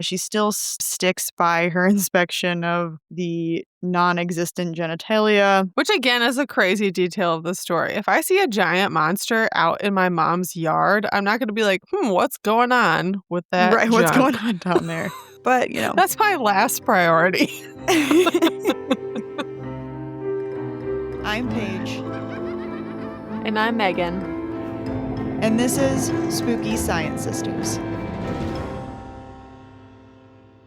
She still sticks by her inspection of the non-existent genitalia. Which, again, is a crazy detail of the story. If I see a giant monster out in my mom's yard, I'm not going to be like, what's going on with that Right, junk? what's going on down there? But, That's my last priority. I'm Paige. And I'm Megan. And this is Spooky Science Sisters.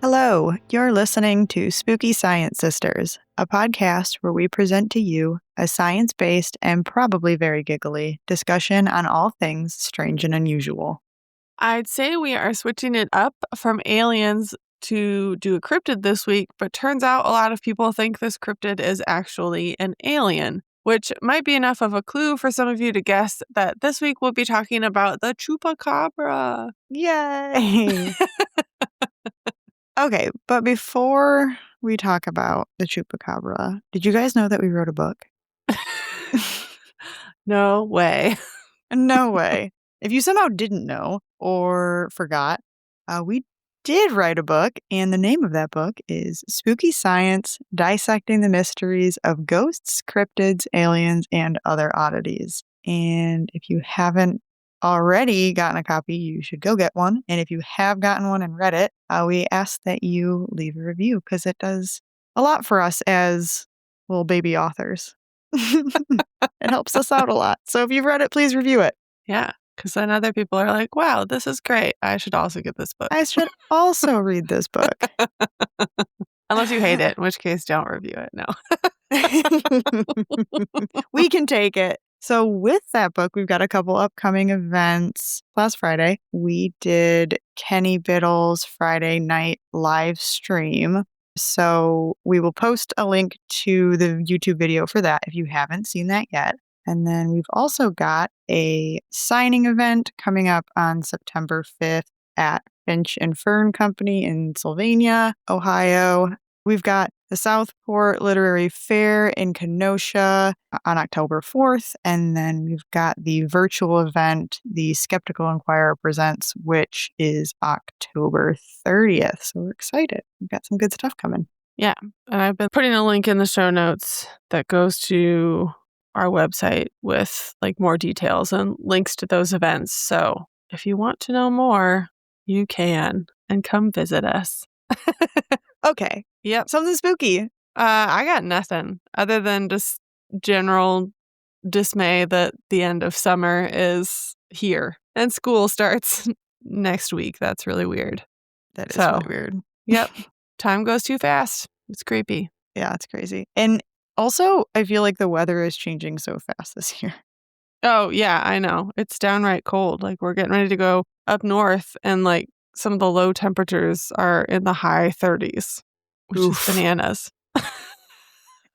Hello, you're listening to Spooky Science Sisters, a podcast where we present to you a science-based and probably very giggly discussion on all things strange and unusual. I'd say we are switching it up from aliens to do a cryptid this week, but turns out a lot of people think this cryptid is actually an alien, which might be enough of a clue for some of you to guess that this week we'll be talking about the Chupacabra. Yay! Okay, but before we talk about the Chupacabra, did you guys know that we wrote a book? No way. No way. If you somehow didn't know or forgot, we did write a book, and the name of that book is Spooky Science, Dissecting the Mysteries of Ghosts, Cryptids, Aliens, and Other Oddities. And if you haven't already gotten a copy, you should go get one. And if you have gotten one and read it, we ask that you leave a review because it does a lot for us as little baby authors. It helps us out a lot. So if you've read it, please review it. Yeah, because then other people are like, wow, this is great. I should also get this book. I should also read this book. Unless you hate it, in which case don't review it. No. We can take it. So with that book, we've got a couple upcoming events. Last Friday, we did Kenny Biddle's Friday night live stream. So we will post a link to the YouTube video for that if you haven't seen that yet. And then we've also got a signing event coming up on September 5th at Finch and Fern Company in Sylvania, Ohio. We've got the Southport Literary Fair in Kenosha on October 4th. And then we've got the virtual event, the Skeptical Inquirer Presents, which is October 30th. So we're excited. We've got some good stuff coming. Yeah. And I've been putting a link in the show notes that goes to our website with like more details and links to those events. So if you want to know more, you can and come visit us. Okay. Yep. Something spooky. I got nothing other than just general dismay that the end of summer is here and school starts next week. That's really weird. That is really weird. Yep. Time goes too fast. It's creepy. Yeah, it's crazy. And also, I feel like the weather is changing so fast this year. Oh, yeah, I know. It's downright cold. Like we're getting ready to go up north and like some of the low temperatures are in the high 30s, which is bananas.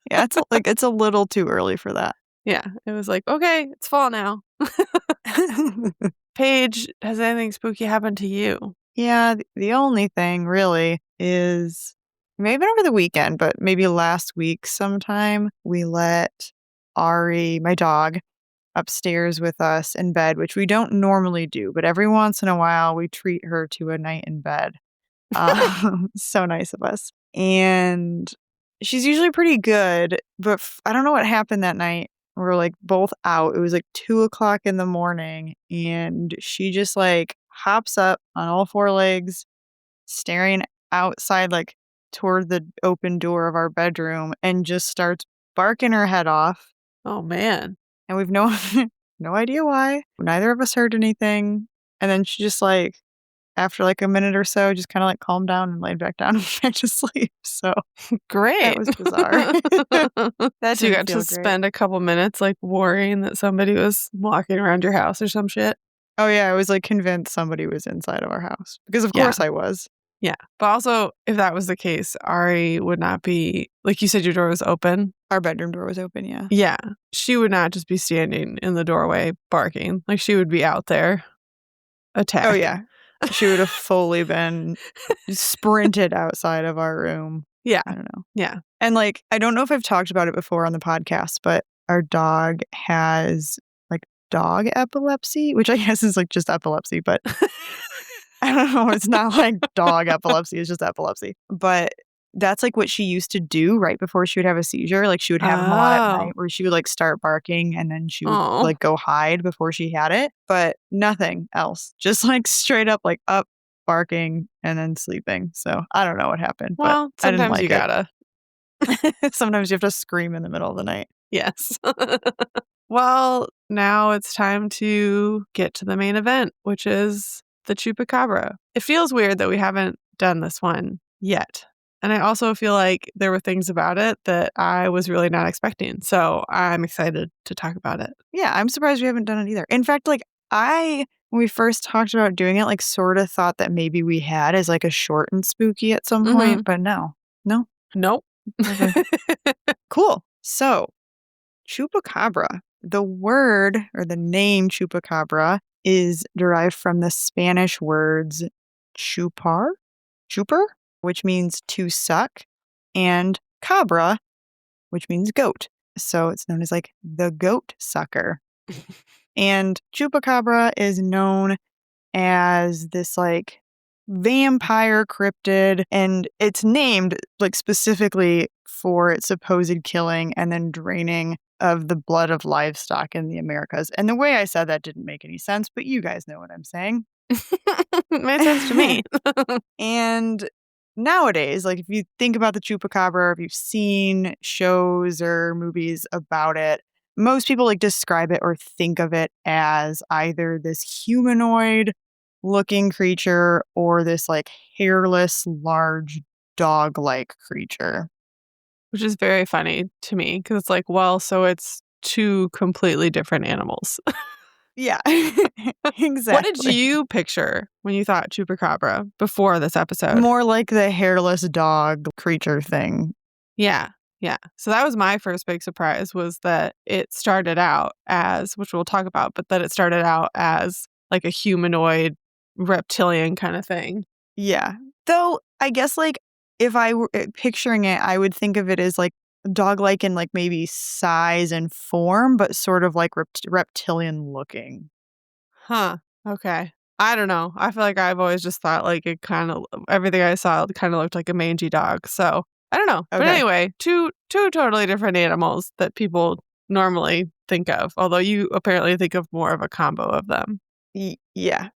Yeah, it's a little too early for that. Yeah, it was like, okay, it's fall now. Paige, has anything spooky happened to you? Yeah, the only thing really is maybe over the weekend, but maybe last week sometime, we let Ari, my dog, upstairs with us in bed, which we don't normally do, but every once in a while we treat her to a night in bed. So nice of us. And she's usually pretty good, but I don't know what happened that night. We were like both out. It was like 2:00 in the morning and she just like hops up on all four legs, staring outside like toward the open door of our bedroom and just starts barking her head off. Oh man. And we've no idea why. Neither of us heard anything. And then she just like, after like a minute or so, just kind of like calmed down and laid back down and went back to sleep. So great. That was bizarre. So you got to spend a couple minutes like worrying that somebody was walking around your house or some shit? Oh yeah, I was like convinced somebody was inside of our house. Because of course I was. Yeah. But also, if that was the case, Ari would not be, like you said, your door was open. Our bedroom door was open, yeah. Yeah. She would not just be standing in the doorway barking. Like she would be out there attacking. Oh yeah. She would have fully been sprinted outside of our room. Yeah. I don't know. Yeah. And like, I don't know if I've talked about it before on the podcast, but our dog has like dog epilepsy, which I guess is like just epilepsy, but I don't know. It's not like dog epilepsy. It's just epilepsy. But that's like what she used to do right before she would have a seizure. Like she would have them a lot at night Oh. where she would like start barking and then she would Oh. like go hide before she had it. But nothing else. Just like straight up like up barking and then sleeping. So I don't know what happened, but Well, I didn't sometimes you like it. gotta. Sometimes you have to scream in the middle of the night. Yes. Well, now it's time to get to the main event, which is the Chupacabra. It feels weird that we haven't done this one yet. And I also feel like there were things about it that I was really not expecting. So I'm excited to talk about it. Yeah, I'm surprised we haven't done it either. In fact, like when we first talked about doing it, like sort of thought that maybe we had as like a short and spooky at some Mm-hmm. point, but no. No. Nope. Never. Cool. So, Chupacabra, the word or the name Chupacabra is derived from the Spanish words chuper, which means to suck, and cabra, which means goat. So it's known as like the goat sucker. And Chupacabra is known as this like vampire cryptid, and it's named like specifically for its supposed killing and then draining of the blood of livestock in the Americas. And the way I said that didn't make any sense, but you guys know what I'm saying. Made sense to me. And nowadays, like if you think about the chupacabra, or if you've seen shows or movies about it, most people like describe it or think of it as either this humanoid looking creature or this like hairless, large dog like creature. Which is very funny to me because it's like, well, so it's two completely different animals. Yeah, What did exactly. you picture when you thought Chupacabra before this episode? More like the hairless dog creature thing. Yeah. Yeah. So that was my first big surprise was that it started out as, which we'll talk about, but that it started out as like a humanoid reptilian kind of thing. Yeah. Though I guess like if I were picturing it, I would think of it as like dog-like in like maybe size and form, but sort of like reptilian looking. Huh. Okay. I don't know. I feel like I've always just thought like it kind of everything I saw kind of looked like a mangy dog. So I don't know. But Okay. anyway, two totally different animals that people normally think of. Although you apparently think of more of a combo of them. Yeah.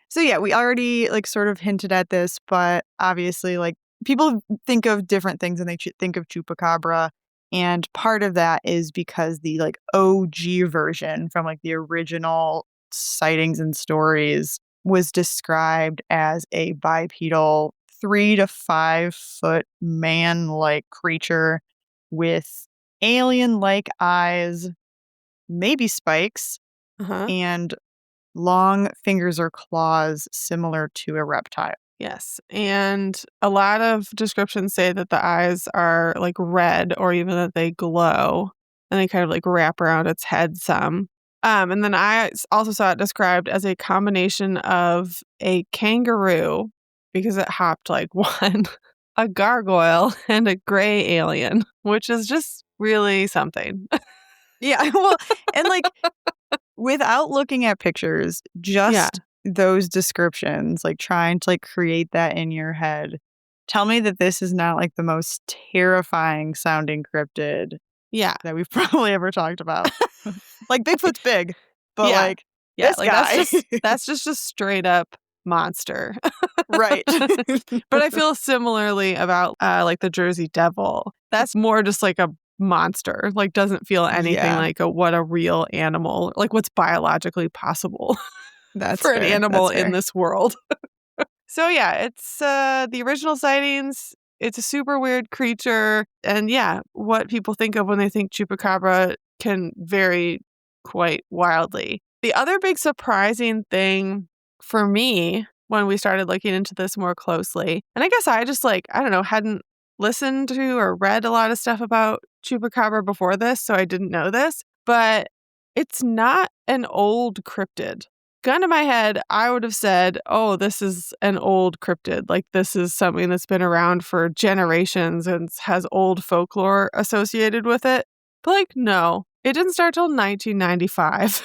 So yeah, we already like sort of hinted at this, but obviously like people think of different things and they think of chupacabra, and part of that is because the like OG version from like the original sightings and stories was described as a bipedal 3 to 5 foot man-like creature with alien-like eyes, maybe spikes, Uh huh. and long fingers or claws similar to a reptile. Yes. And a lot of descriptions say that the eyes are like red or even that they glow and they kind of like wrap around its head some. And then also saw it described as a combination of a kangaroo because it hopped like one, a gargoyle, and a gray alien, which is just really something. Yeah, well, and like without looking at pictures, Yeah. just those descriptions, like trying to like create that in your head. Tell me that this is not like the most terrifying sounding cryptid Yeah. that we've probably ever talked about. Like Bigfoot's big, but Yeah. like Yeah. this Like that's guy. just that's just a straight up monster. Right. But I feel similarly about like the Jersey Devil. That's more just like a monster. Like doesn't feel anything Yeah, like what a real animal, like what's biologically possible that's for an fair. animal That's in fair. this world. So yeah, it's the original sightings. It's a super weird creature, and yeah, what people think of when they think chupacabra can vary quite wildly. The other big surprising thing for me when we started looking into this more closely, and I guess I just like, I don't know, hadn't listened to or read a lot of stuff about chupacabra before this, so I didn't know this, but it's not an old cryptid. Gun to my head, I would have said, oh, this is an old cryptid. Like, this is something that's been around for generations and has old folklore associated with it. But, like, no, it didn't start till 1995.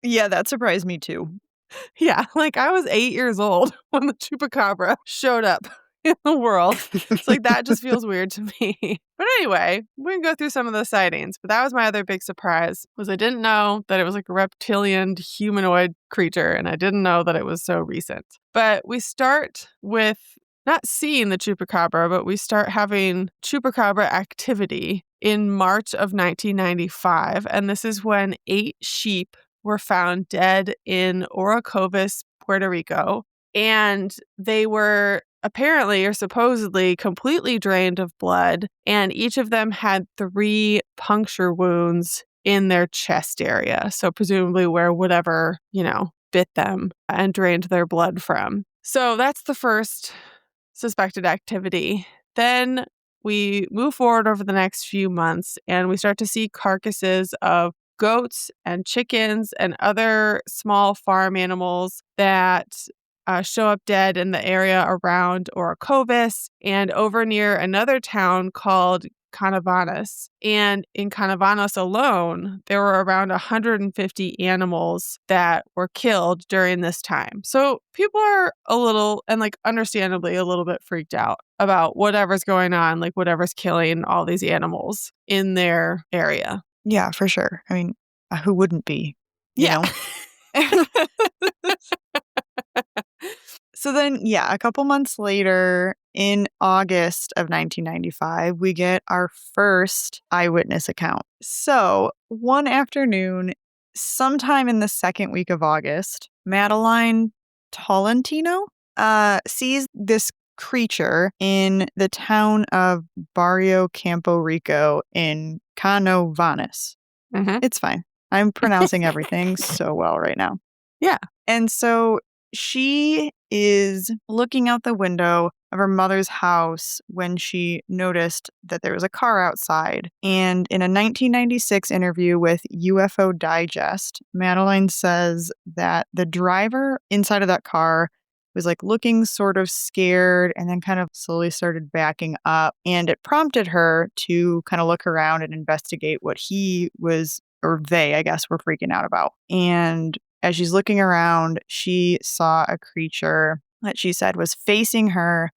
Yeah, that surprised me too. Yeah, like I was 8 years old when the chupacabra showed up in the world. It's like that just feels weird to me. But anyway, we can go through some of the sightings. But that was my other big surprise was I didn't know that it was like a reptilian humanoid creature, and I didn't know that it was so recent. But we start with not seeing the chupacabra, but we start having chupacabra activity in March of 1995. And this is when 8 sheep were found dead in Orocovis, Puerto Rico. And they were apparently or supposedly completely drained of blood. And each of them had 3 puncture wounds in their chest area. So presumably where whatever, bit them and drained their blood from. So that's the first suspected activity. Then we move forward over the next few months and we start to see carcasses of goats and chickens and other small farm animals that show up dead in the area around Orocovis and over near another town called Canavanas. And in Canavanas alone, there were around 150 animals that were killed during this time. So people are a little, and like understandably, a little bit freaked out about whatever's going on, like whatever's killing all these animals in their area. Yeah, for sure. I mean, who wouldn't be, you Yeah. know? So then, yeah, a couple months later, in August of 1995, we get our first eyewitness account. So one afternoon, sometime in the second week of August, Madeline Tolentino sees this creature in the town of Barrio Campo Rico in Canovanas. Mhm. It's fine. I'm pronouncing everything so well right now. Yeah. And so she is looking out the window of her mother's house when she noticed that there was a car outside. And in a 1996 interview with UFO Digest, Madeline says that the driver inside of that car was like looking sort of scared and then kind of slowly started backing up. And it prompted her to kind of look around and investigate what he was, or they, I guess, were freaking out about. And as she's looking around, she saw a creature that she said was facing her,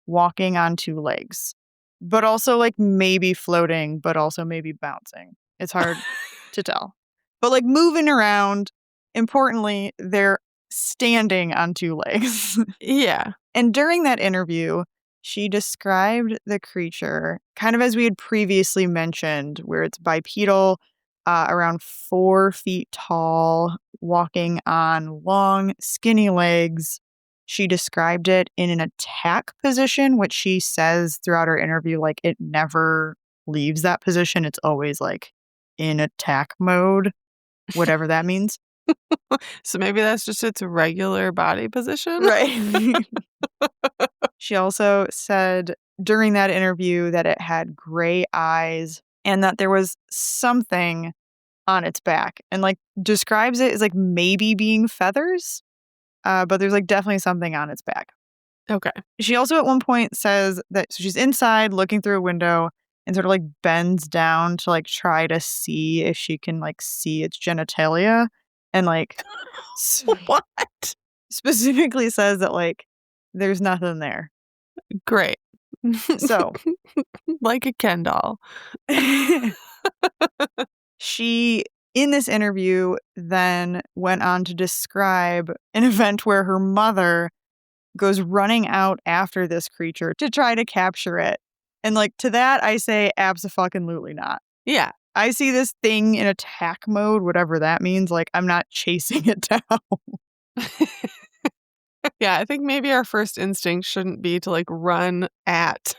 walking on 2 legs, but also like maybe floating, but also maybe bouncing. It's hard to tell. But like moving around, importantly, they're standing on 2 legs. Yeah. And during that interview, she described the creature kind of as we had previously mentioned, where it's bipedal, around 4 feet tall, walking on long, skinny legs. She described it in an attack position, which she says throughout her interview, like it never leaves that position. It's always like in attack mode, whatever that means. So maybe that's just its regular body position. Right. She also said during that interview that it had gray eyes and that there was something on its back and like describes it as like maybe being feathers, but there's like definitely something on its back. Okay. She also at one point says that so she's inside looking through a window and sort of like bends down to like try to see if she can like see its genitalia and like What? specifically says that like there's nothing there. Great. So Like a Ken doll. she, in this interview, then went on to describe an event where her mother goes running out after this creature to try to capture it. And like to that, I say abso-fucking-lutely not. Yeah. I see this thing in attack mode, whatever that means. Like I'm not chasing it down. Yeah, I think maybe our first instinct shouldn't be to like run at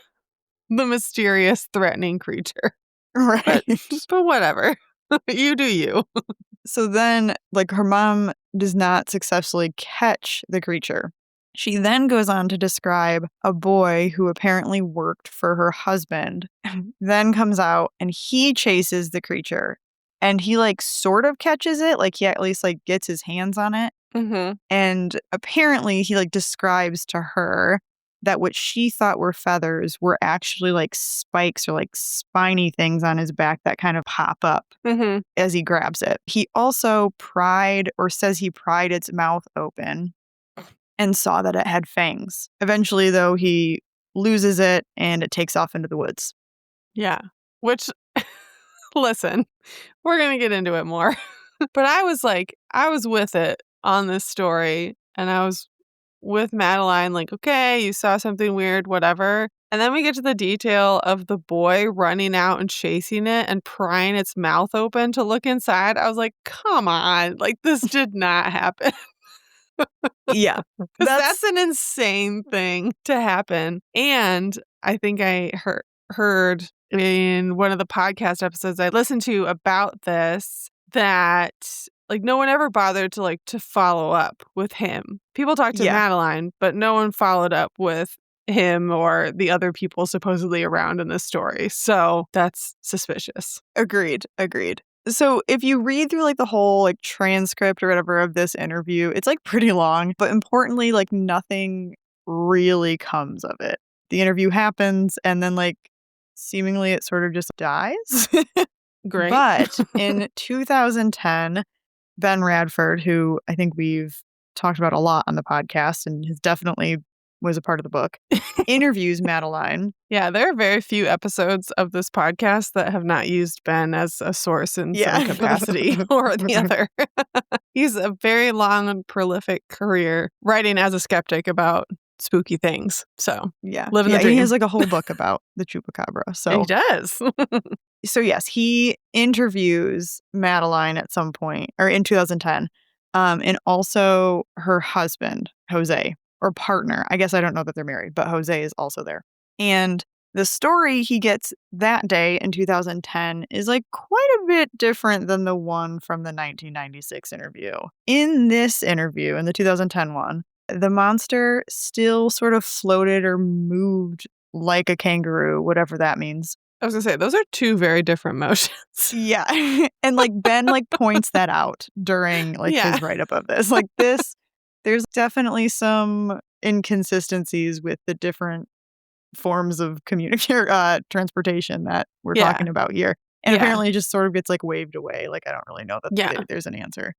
the mysterious threatening creature. Right. But whatever. You do you. So then, like, her mom does not successfully catch the creature. She then goes on to describe a boy who apparently worked for her husband, then comes out and he chases the creature. And he, like, sort of catches it, like, he at least, like, gets his hands on it. Mm-hmm. And apparently, he, like, describes to her that what she thought were feathers were actually like spikes or like spiny things on his back that kind of pop up as he grabs it. He also says he pried its mouth open and saw that it had fangs. Eventually, though, he loses it and it takes off into the woods. Yeah. Which, listen, we're going to get into it more. But I was with it on this story, and I was with Madeline, like, okay, you saw something weird, whatever. And then we get to the detail of the boy running out and chasing it and prying its mouth open to look inside. I was like, come on, like, this did not happen. Yeah. Because that's an insane thing to happen. And I think I heard in one of the podcast episodes I listened to about this that like no one ever bothered to follow up with him. People talked to Madeline, but no one followed up with him or the other people supposedly around in this story. So that's suspicious. Agreed. So if you read through like the whole like transcript or whatever of this interview, it's like pretty long, but importantly, like nothing really comes of it. The interview happens and then like seemingly it sort of just dies. Great. But in 2010, Ben Radford, who I think we've talked about a lot on the podcast and has definitely was a part of the book, interviews Madeline. Yeah, there are very few episodes of this podcast that have not used Ben as a source in some capacity or the other. He's a very long and prolific career writing as a skeptic about spooky things. So, living the dream. He has like a whole book about the Chupacabra. So he does. So yes, he interviews Madeline at some point, or in 2010, and also her husband, Jose, or partner. I guess I don't know that they're married, but Jose is also there. And the story he gets that day in 2010 is like quite a bit different than the one from the 1996 interview. In this interview, in the 2010 one, the monster still sort of floated or moved like a kangaroo, whatever that means. I was going to say, those are two very different motions. Yeah. And like Ben like points that out during like his write-up of this. Like this, there's definitely some inconsistencies with the different forms of transportation that we're talking about here. And apparently it just sort of gets like waved away. Like I don't really know that there's an answer.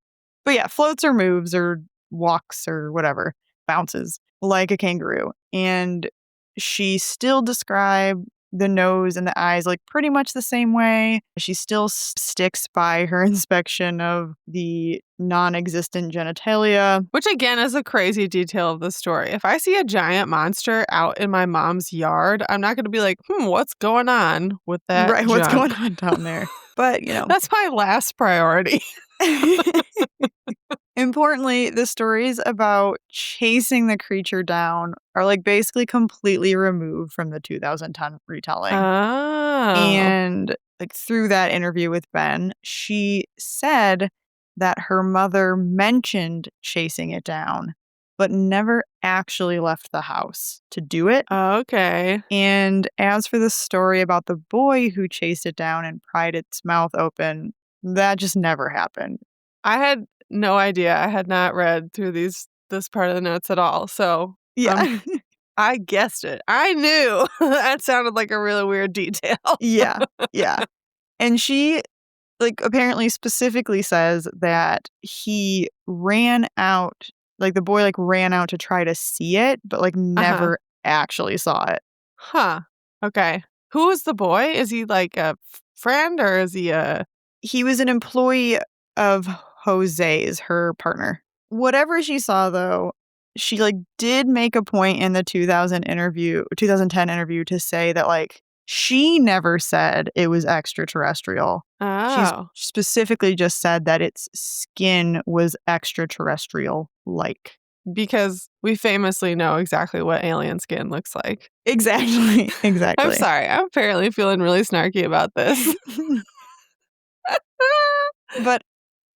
But yeah, floats or moves or walks or whatever, bounces like a kangaroo. And she still described the nose and the eyes like pretty much the same way. She still sticks by her inspection of the non-existent genitalia. Which again is a crazy detail of the story. If I see a giant monster out in my mom's yard, I'm not going to be like, what's going on with that junk? What's going on down there? But, you know. That's my last priority. Importantly, the stories about chasing the creature down are like basically completely removed from the 2010 retelling. Oh. And like through that interview with Ben, she said that her mother mentioned chasing it down, but never actually left the house to do it. Okay. And as for the story about the boy who chased it down and pried its mouth open, that just never happened. I had no idea. I had not read through this part of the notes at all. So I guessed it. I knew. That sounded like a really weird detail. Yeah. And she like apparently specifically says that he ran out, like the boy like ran out to try to see it, but like never actually saw it. Huh. Okay. Who is the boy? Is he like a friend or is he a... He was an employee of Jose's, her partner. Whatever she saw though, she like did make a point in the 2010 interview to say that like she never said it was extraterrestrial. Oh. She specifically just said that its skin was extraterrestrial-like. Because we famously know exactly what alien skin looks like. Exactly. I'm sorry. I'm apparently feeling really snarky about this. But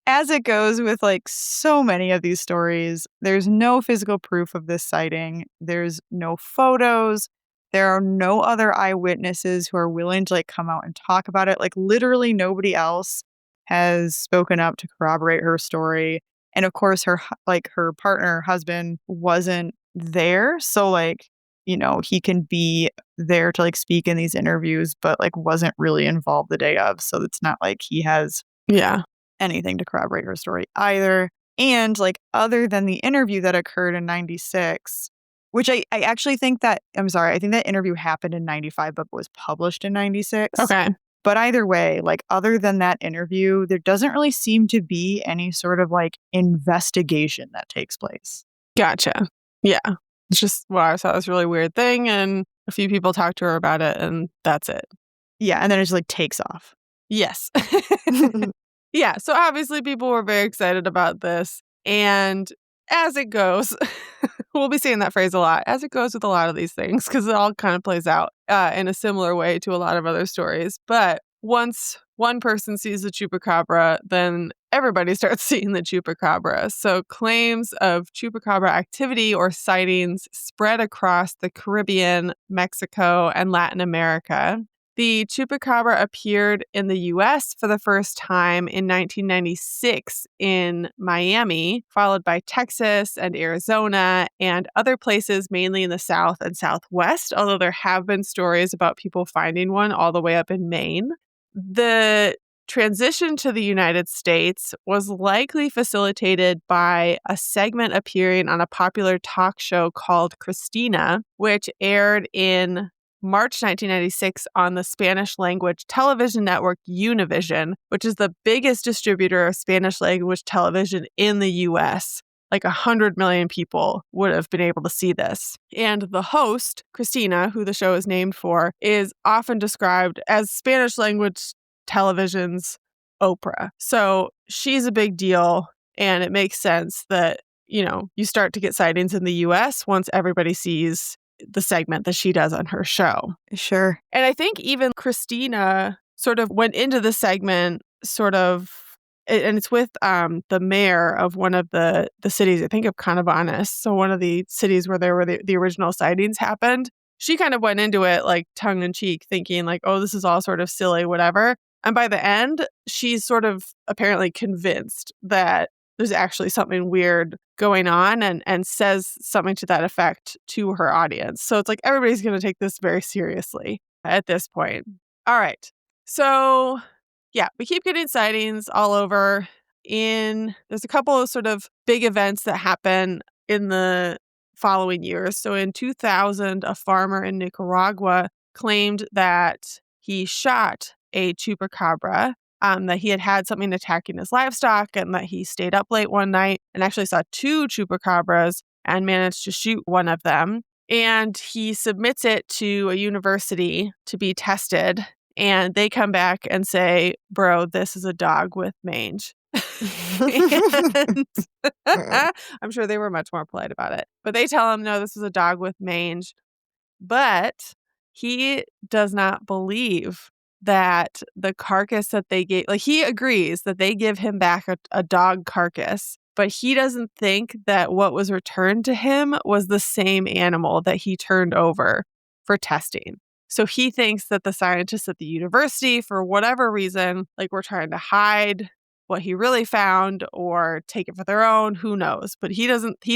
as it goes with like so many of these stories, there's no physical proof of this sighting. There's no photos. There are no other eyewitnesses who are willing to like come out and talk about it. Like literally nobody else has spoken up to corroborate her story. And of course her partner, husband wasn't there. So like he can be there to like speak in these interviews, but like wasn't really involved the day of. So it's not like he has anything to corroborate her story either. And like other than the interview that occurred in 96, which I actually think that, I'm sorry, I think that interview happened in 95, but was published in 96. Okay. But either way, like other than that interview, there doesn't really seem to be any sort of like investigation that takes place. Gotcha. Yeah. It's just, well, I thought it was a really weird thing, and a few people talked to her about it, and that's it. Yeah. And then it just like takes off. Yes. Yeah. So obviously people were very excited about this. And as it goes, we'll be saying that phrase a lot, as it goes with a lot of these things, because it all kind of plays out in a similar way to a lot of other stories. But once one person sees the chupacabra, then everybody starts seeing the chupacabra. So claims of chupacabra activity or sightings spread across the Caribbean, Mexico, and Latin America. The chupacabra appeared in the U.S. for the first time in 1996 in Miami, followed by Texas and Arizona and other places, mainly in the South and Southwest, although there have been stories about people finding one all the way up in Maine. The transition to the United States was likely facilitated by a segment appearing on a popular talk show called Christina, which aired in March 1996 on the Spanish language television network Univision, which is the biggest distributor of Spanish language television in the US. Like 100 million people would have been able to see this. And the host, Christina, who the show is named for, is often described as Spanish language television's Oprah. So she's a big deal, and it makes sense that, you start to get sightings in the US once everybody sees the segment that she does on her show. Sure. And I think even Christina sort of went into the segment and it's with the mayor of one of the cities, I think of Canavanas, so one of the cities where there were the original sightings happened. She kind of went into it like tongue in cheek, thinking like, oh, this is all sort of silly, whatever. And by the end, she's sort of apparently convinced that there's actually something weird going on and says something to that effect to her audience. So it's like everybody's going to take this very seriously at this point. All right. So yeah, we keep getting sightings all over. There's a couple of sort of big events that happen in the following years. So in 2000, a farmer in Nicaragua claimed that he shot a chupacabra, that he had something attacking his livestock, and that he stayed up late one night and actually saw two chupacabras and managed to shoot one of them. And he submits it to a university to be tested. And they come back and say, bro, this is a dog with mange. And I'm sure they were much more polite about it. But they tell him, no, this is a dog with mange. But he does not believe that the carcass that they gave, like he agrees that they give him back a dog carcass, but he doesn't think that what was returned to him was the same animal that he turned over for testing. So he thinks that the scientists at the university, for whatever reason, like were trying to hide what he really found or take it for their own, who knows? But he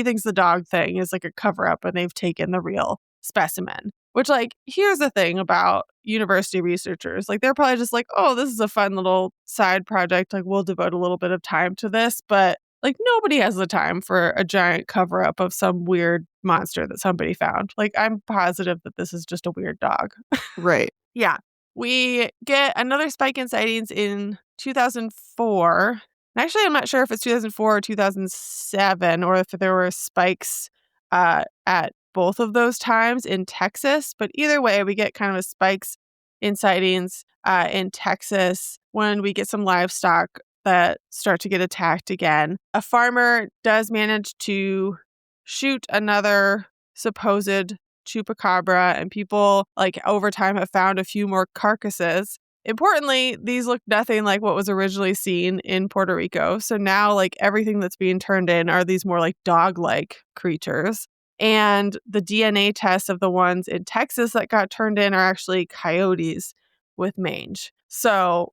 thinks the dog thing is like a cover up and they've taken the real specimen. Which, like, here's the thing about university researchers. Like, they're probably just like, oh, this is a fun little side project. Like, we'll devote a little bit of time to this. But, like, nobody has the time for a giant cover-up of some weird monster that somebody found. Like, I'm positive that this is just a weird dog. Right. Yeah. We get another spike in sightings in 2004. And actually, I'm not sure if it's 2004 or 2007 or if there were spikes at both of those times in Texas. But either way, we get kind of a spikes in sightings in Texas when we get some livestock that start to get attacked again. A farmer does manage to shoot another supposed chupacabra, and people like over time have found a few more carcasses. Importantly, these look nothing like what was originally seen in Puerto Rico. So now like everything that's being turned in are these more like dog-like creatures. And the DNA tests of the ones in Texas that got turned in are actually coyotes with mange. So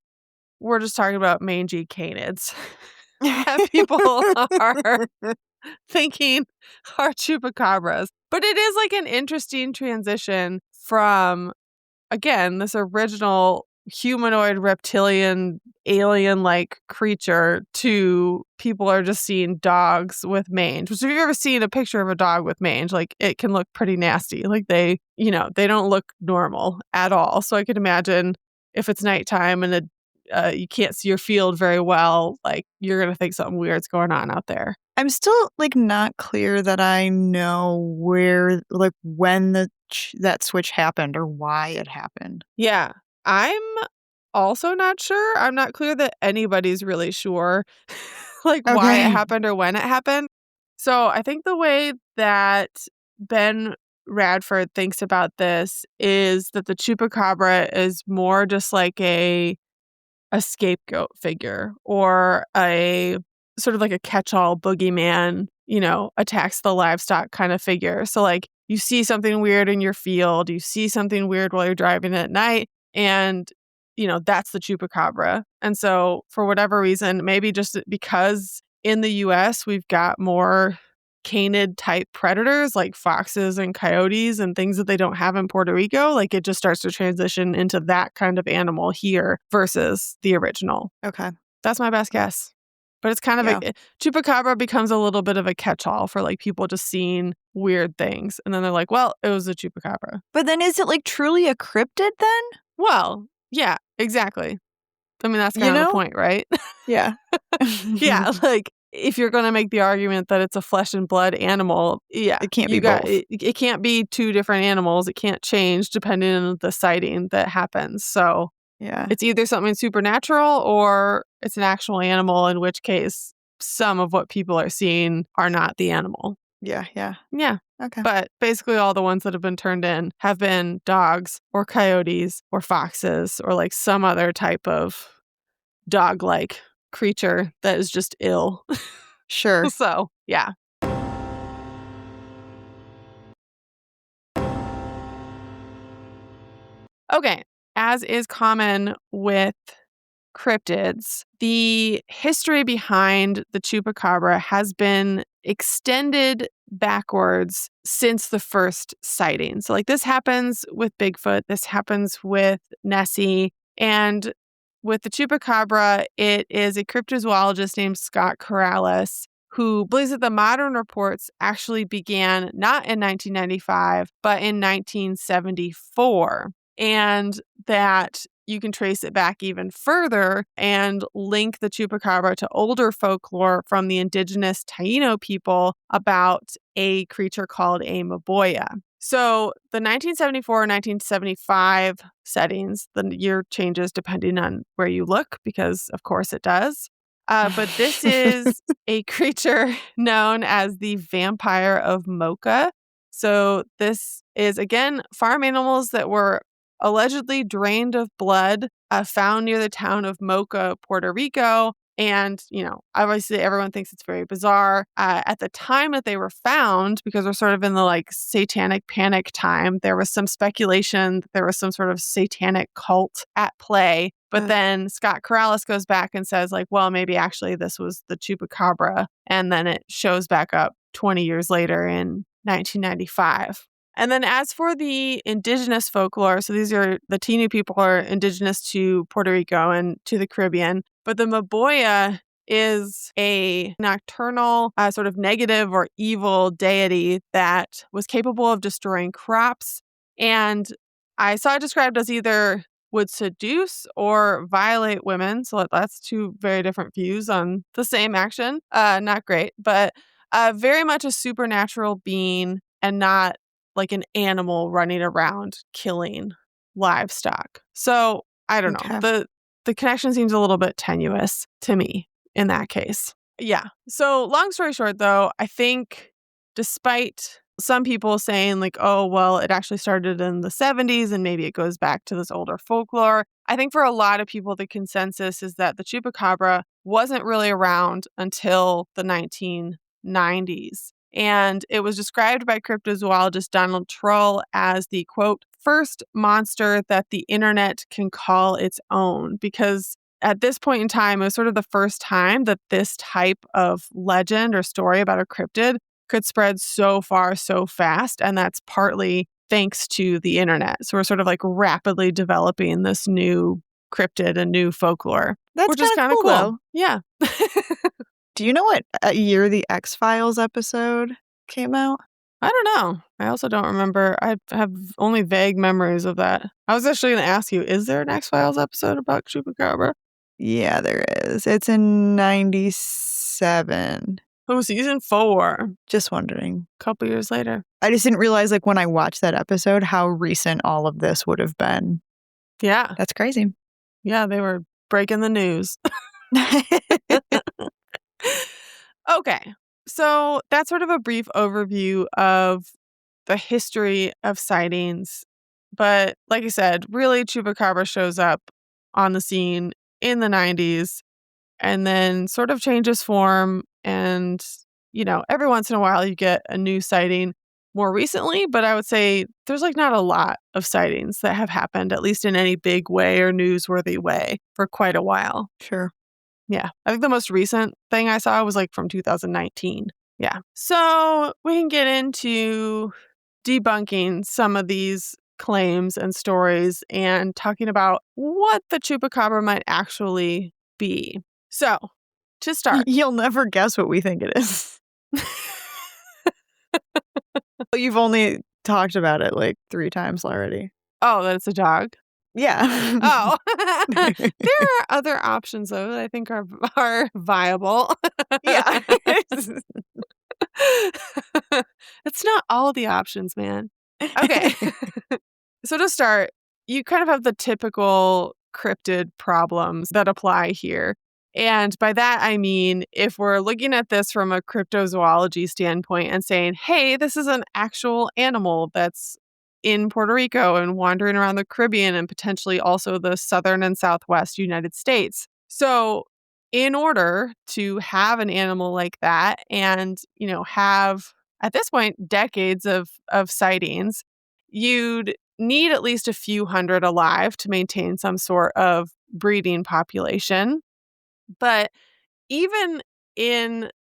we're just talking about mangy canids. People are thinking are chupacabras. But it is like an interesting transition from, again, this original humanoid reptilian alien-like creature to people are just seeing dogs with mange. Which if you've ever seen a picture of a dog with mange, like it can look pretty nasty. Like they don't look normal at all. So I could imagine if it's nighttime and you can't see your field very well, like you're going to think something weird's going on out there. I'm still like not clear that I know where, like when that switch happened or why it happened. Yeah. I'm also not sure. I'm not clear that anybody's really sure like why it Okay. happened or when it happened. So I think the way that Ben Radford thinks about this is that the chupacabra is more just like a scapegoat figure or a sort of like a catch-all boogeyman, attacks the livestock kind of figure. So like you see something weird in your field, you see something weird while you're driving at night, and that's the chupacabra. And so for whatever reason, maybe just because in the US we've got more canid type predators like foxes and coyotes and things that they don't have in Puerto Rico, like it just starts to transition into that kind of animal here versus the original. Okay. That's my best guess. But it's kind of Yeah. chupacabra becomes a little bit of a catch-all for like people just seeing weird things. And then they're like, well, it was a chupacabra. But then is it like truly a cryptid then? Well, yeah, exactly. I mean, that's You kind of the know? point, right? Yeah. Yeah, like if you're going to make the argument that it's a flesh and blood animal, yeah, It can't be both. it can't be two different animals. It can't change depending on the sighting that happens. So Yeah. it's either something supernatural or it's an actual animal, in which case some of what people are seeing are not the animal. Yeah. Yeah. Yeah. Okay. But basically all the ones that have been turned in have been dogs or coyotes or foxes or like some other type of dog-like creature that is just ill. Sure. So, yeah. Okay. As is common with cryptids, the history behind the chupacabra has been extended backwards since the first sighting. So, like, this happens with Bigfoot, this happens with Nessie, and with the chupacabra, it is a cryptozoologist named Scott Corrales who believes that the modern reports actually began not in 1995, but in 1974. And that you can trace it back even further and link the chupacabra to older folklore from the indigenous Taino people about a creature called a maboya. So the 1974 and 1975 settings, the year changes depending on where you look, because of course it does. But this is a creature known as the vampire of Mocha. So this is, again, farm animals that were allegedly drained of blood, found near the town of Mocha, Puerto Rico. And, obviously everyone thinks it's very bizarre. At the time that they were found, because we're sort of in the like satanic panic time, there was some speculation that there was some sort of satanic cult at play. But then Scott Corrales goes back and says like, well, maybe actually this was the chupacabra. And then it shows back up 20 years later in 1995. And then as for the indigenous folklore, so these are the Taino people are indigenous to Puerto Rico and to the Caribbean, but the maboya is a nocturnal sort of negative or evil deity that was capable of destroying crops. And I saw it described as either would seduce or violate women. So that's two very different views on the same action. Not great, but very much a supernatural being and not like an animal running around killing livestock. So I don't know. The connection seems a little bit tenuous to me in that case. Yeah. So long story short, though, I think despite some people saying like, oh, well, it actually started in the 70s and maybe it goes back to this older folklore, I think for a lot of people, the consensus is that the chupacabra wasn't really around until the 1990s. And it was described by cryptozoologist Donald Trull as the, quote, first monster that the internet can call its own, because at this point in time, it was sort of the first time that this type of legend or story about a cryptid could spread so far so fast. And that's partly thanks to the internet. So we're sort of like rapidly developing this new cryptid and new folklore, That's which is kind of kind of cool, cool. though. Yeah. Do you know what year the X-Files episode came out? I don't know. I also don't remember. I have only vague memories of that. I was actually going to ask you, is there an X-Files episode about Chupacabra? Yeah, there is. It's in 97. Oh, season 4. Just wondering. A couple years later. I just didn't realize, like, when I watched that episode, how recent all of this would have been. Yeah. That's crazy. Yeah, they were breaking the news. Okay. So that's sort of a brief overview of the history of sightings. But like I said, really, Chupacabra shows up on the scene in the 90s and then sort of changes form. And, every once in a while you get a new sighting more recently. But I would say there's like not a lot of sightings that have happened, at least in any big way or newsworthy way, for quite a while. Sure. Yeah. I think the most recent thing I saw was like from 2019. Yeah. So we can get into debunking some of these claims and stories and talking about what the Chupacabra might actually be. So to start. You'll never guess what we think it is. You've only talked about it like 3 times already. Oh, that it's a dog? Yeah. Oh. There are other options, though, that I think are viable. Yeah. It's not all the options, man. Okay. So to start, you kind of have the typical cryptid problems that apply here. And by that, I mean, if we're looking at this from a cryptozoology standpoint and saying, hey, this is an actual animal that's in Puerto Rico and wandering around the Caribbean and potentially also the southern and southwest United States. So in order to have an animal like that and, have at this point decades of sightings, you'd need at least a few hundred alive to maintain some sort of breeding population. But even in,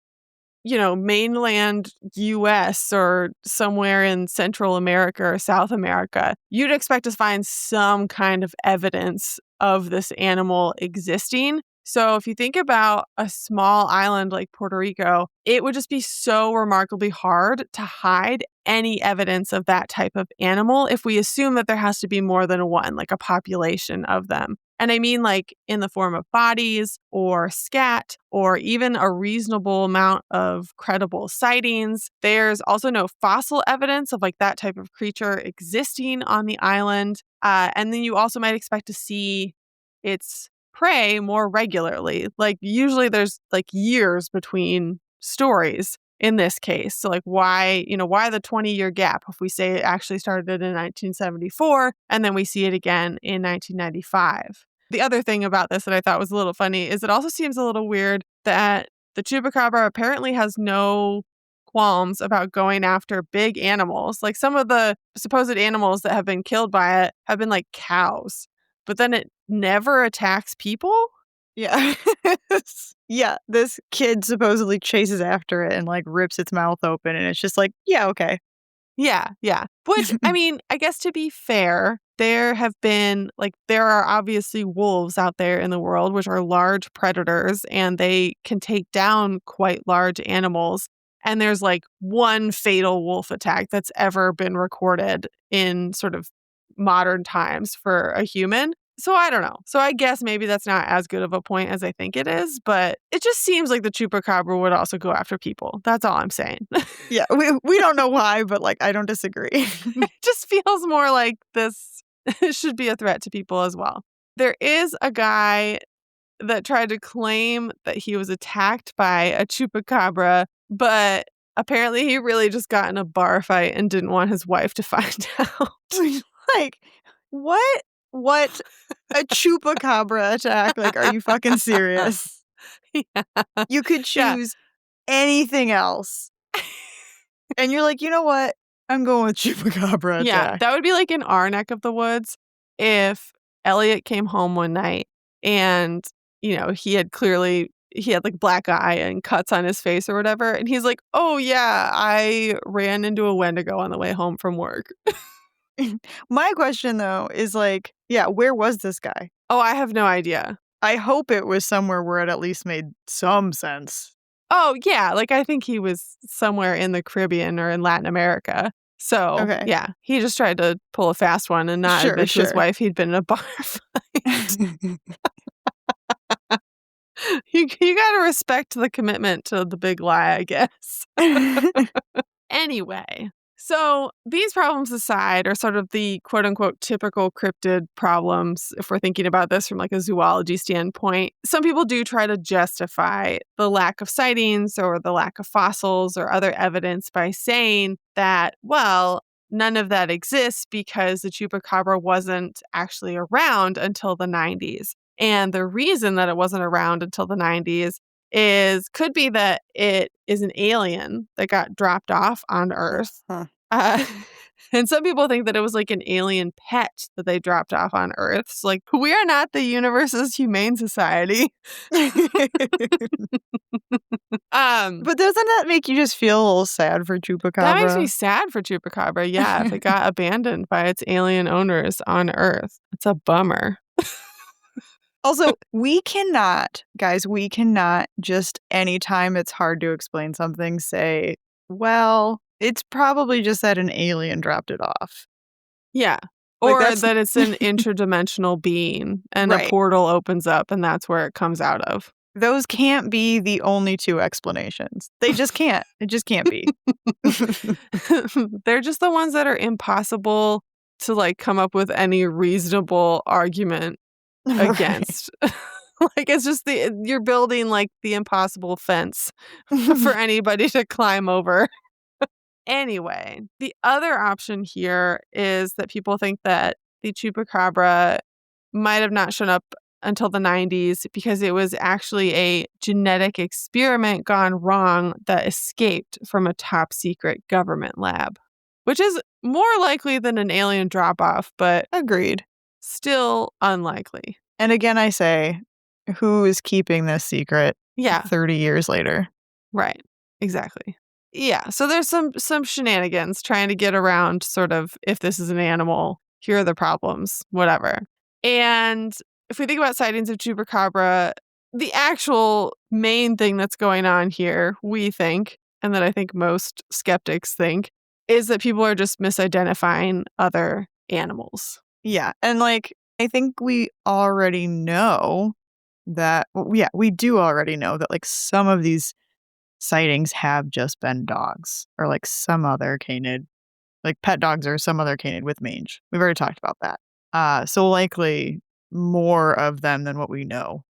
mainland US or somewhere in Central America or South America, you'd expect to find some kind of evidence of this animal existing. So if you think about a small island like Puerto Rico, it would just be so remarkably hard to hide any evidence of that type of animal if we assume that there has to be more than one, like a population of them. And I mean like in the form of bodies or scat or even a reasonable amount of credible sightings. There's also no fossil evidence of like that type of creature existing on the island. And then you also might expect to see its prey more regularly. Like usually there's like years between stories in this case. So like why the 20-year gap if we say it actually started in 1974 and then we see it again in 1995. The other thing about this that I thought was a little funny is it also seems a little weird that the Chupacabra apparently has no qualms about going after big animals. Like some of the supposed animals that have been killed by it have been like cows, but then it never attacks people? Yeah. Yeah, this kid supposedly chases after it and like rips its mouth open and it's just like, yeah, okay. Yeah. Which, I mean, I guess to be fair, there are obviously wolves out there in the world, which are large predators and they can take down quite large animals. And there's like one fatal wolf attack that's ever been recorded in sort of modern times for a human. So I don't know. So I guess maybe that's not as good of a point as I think it is, but it just seems like the Chupacabra would also go after people. That's all I'm saying. Yeah, we don't know why, but like I don't disagree. It just feels more like this should be a threat to people as well. There is a guy that tried to claim that he was attacked by a Chupacabra, but apparently he really just got in a bar fight and didn't want his wife to find out. Like, what a Chupacabra attack? Like, are you fucking serious? Yeah. You could choose anything else. And you're like, you know what? I'm going with Chupacabra attack. Yeah, that would be like in our neck of the woods if Elliot came home one night and, he had like black eye and cuts on his face or whatever. And he's like, oh, yeah, I ran into a Wendigo on the way home from work. My question, though, is like, yeah, where was this guy? Oh, I have no idea. I hope it was somewhere where it at least made some sense. Oh, yeah. Like, I think he was somewhere in the Caribbean or in Latin America. So, Okay. yeah, he just tried to pull a fast one and not admit to his Sure. wife he'd been in a bar fight. You got to respect the commitment to the big lie, I guess. Anyway, so these problems aside are sort of the quote unquote typical cryptid problems. If we're thinking about this from like a zoology standpoint, some people do try to justify the lack of sightings or the lack of fossils or other evidence by saying that, well, none of that exists because the chupacabra wasn't actually around until the 90s. And the reason that it wasn't around until the 90s could be that it is an alien that got dropped off on Earth. Huh. And some people think that it was like an alien pet that they dropped off on Earth. So like, we are not the universe's humane society. But doesn't that make you just feel a little sad for Chupacabra? That makes me sad for Chupacabra. Yeah, if it got abandoned by its alien owners on Earth, it's a bummer. Also, we cannot just anytime it's hard to explain something say, well, it's probably just that an alien dropped it off. Yeah. Like, Or that's that it's an interdimensional being and a Right. portal opens up and that's where it comes out of. Those can't be the only two explanations. They just can't. It just can't be. They're just the ones that are impossible to like come up with any reasonable argument against. Like it's just you're building like the impossible fence for anybody to climb over. Anyway, the other option here is that people think that the chupacabra might have not shown up until the 90s because it was actually a genetic experiment gone wrong that escaped from a top secret government lab, which is more likely than an alien drop off, but Agreed. still unlikely. And again, I say, who is keeping this secret Yeah, 30 years later? right. Exactly. Yeah, so there's some shenanigans trying to get around sort of if this is an animal, here are the problems, whatever. And if we think about sightings of chupacabra, the actual main thing that's going on here, we think, and that I think most skeptics think, is that people are just misidentifying other animals. Yeah. And like, I think we already know that, we do already know that like some of these sightings have just been dogs or like some other canid, like pet dogs or some other canid with mange. We've already talked about that. So likely more of them than what we know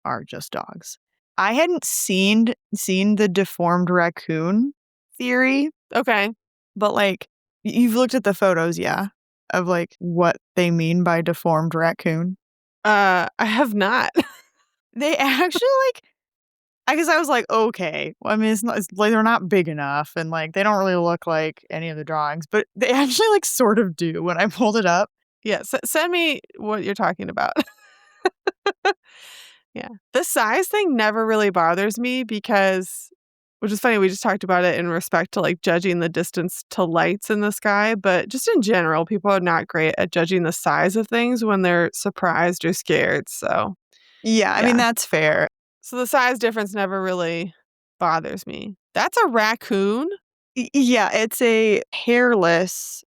are just dogs. I hadn't seen the deformed raccoon theory, Okay. but like you've looked at the photos, yeah, of like what they mean by deformed raccoon. I have not. They actually like I guess I was like, okay. Well, I mean, it's like they're not big enough, and like they don't really look like any of the drawings, but they actually like sort of do when I pulled it up. Yeah, send me what you're talking about. Yeah. The size thing never really bothers me because, which is funny, we just talked about it in respect to like judging the distance to lights in the sky, but just in general, people are not great at judging the size of things when they're surprised or scared. So, Yeah, I mean Yeah. that's fair. so the size difference never really bothers me. That's a raccoon? Yeah, it's a hairless